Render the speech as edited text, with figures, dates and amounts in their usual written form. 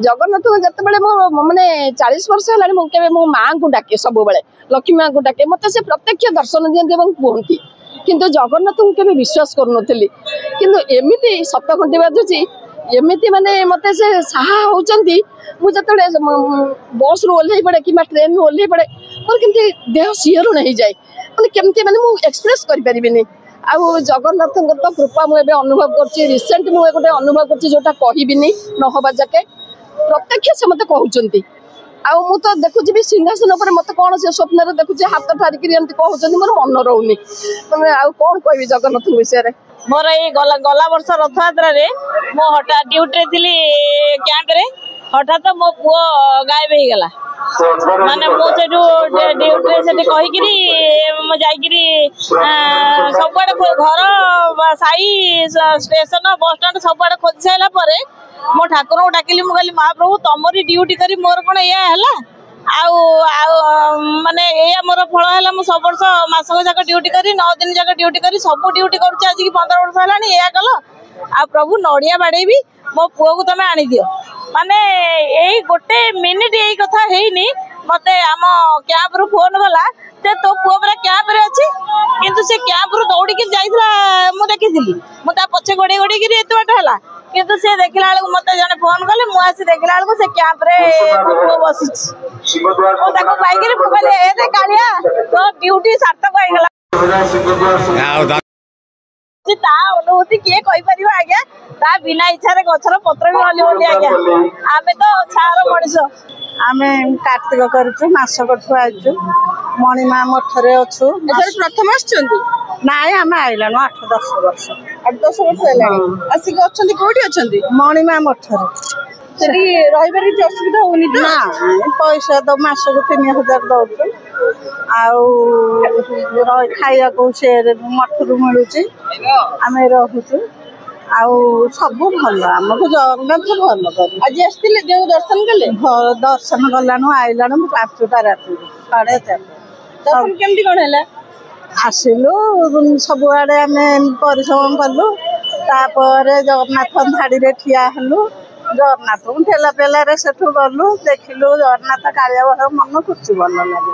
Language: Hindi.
जगन्नाथ जिते माने 40 वर्ष है मो माँ को डाके सब लक्ष्मी माँ को डाके मत से प्रत्यक्ष दर्शन दिखती कहती किंतु जगन्नाथ को केवे विश्वास करूनी किंतु एमती सत घंटी बाजुची एमती माने मत से साहा होती मुझे बस रु ओह्ल पड़े कि ट्रेन रु ओह्ल पड़े मोर केमती देह शिहरण हो जाए मैंने केमती माने मुझे एक्सप्रेस करें आउ जगन्नाथ तो कृपा मुझे अनुभव कर रिसेंट मुझे गोटे अनुभव कर जोटा कहबिनी नहबा जाके प्रत्यक्ष से मत कहते आउ मु तो देखुची भी सिंहासन पर मत कौन से स्वप्न देखुची हाथ ठारिक कहते मोर मन रोनी आउ कौन कह जगन्नाथ विषय में मोर ये गला वर्ष रथ यात्रा मो हठात ड्यूटी थी कैंप रे हठात मो पुओ गायब हो गला माने मो से ड्यूटी से कहीकि सबुआड़े घर साई स्टेशन बस स्टाण्ड सबुआड़े खोजी सारापर मो ठाकुर को डाकिली मुझे महाप्रभु तुमरी ड्यूटी करी मोर कौन या माने ये मोर फल है मुझे सब वर्ष मसक जाक ड्यूटी करी 9 दिन जाक ड्यूटी करी सब ड्यूटी करुच्छे आज 15 वर्ष है या कल आ प्रभु नड़िया बाड़ेबी मो पुओ को तुम आनी दियो माने यही गोटे मिनिट यही कथा है मत आम कैंप रु फोन गला तो पुओ पूरा कैंप रे अच्छी किंतु से कैंप रु दौड़ी जाइला मु देखी मुझे पछे गोड़े गोड़ी एत बाट है किंतु से देखला मत जने फोन कले मु आसी देखला से कैंप रे पुओ बसी कालिया तो ड्यूटी सार्थक अनुभूति किए कहीपर आज्ञा ता बिना इच्छा गचर पत्र भी हली बोली आज्ञा आमे तो छार मनीष आमे कार्तिक करूँ मासक आइचु मणिमा मठरे अच्छु प्रथम नाई आम आइलानु 8-10 वर्ष 8-10 वर्ष है आसिक अच्छा कौटी अच्छा मणिमा मठरे रही असुविधा होनी ना पैसा तो मासक 3000 दौर खाया को से मठरू मिलूँ आम रोचु आउ सब भल आमको जगन्नाथ भल कर आज आसते जो दर्शन कले दर्शन गलानु आइलानु 5टा राति 4:30 दर्शन केमती कौन है आसिलु सबुआड़े आम परिश्रम कलु तापर जगन्नाथ धाड़ी ठिया हेलु जगन्नाथ ठेला पेला से गलु देखिलु जगन्नाथ कालिया मन खुशी भल लगे।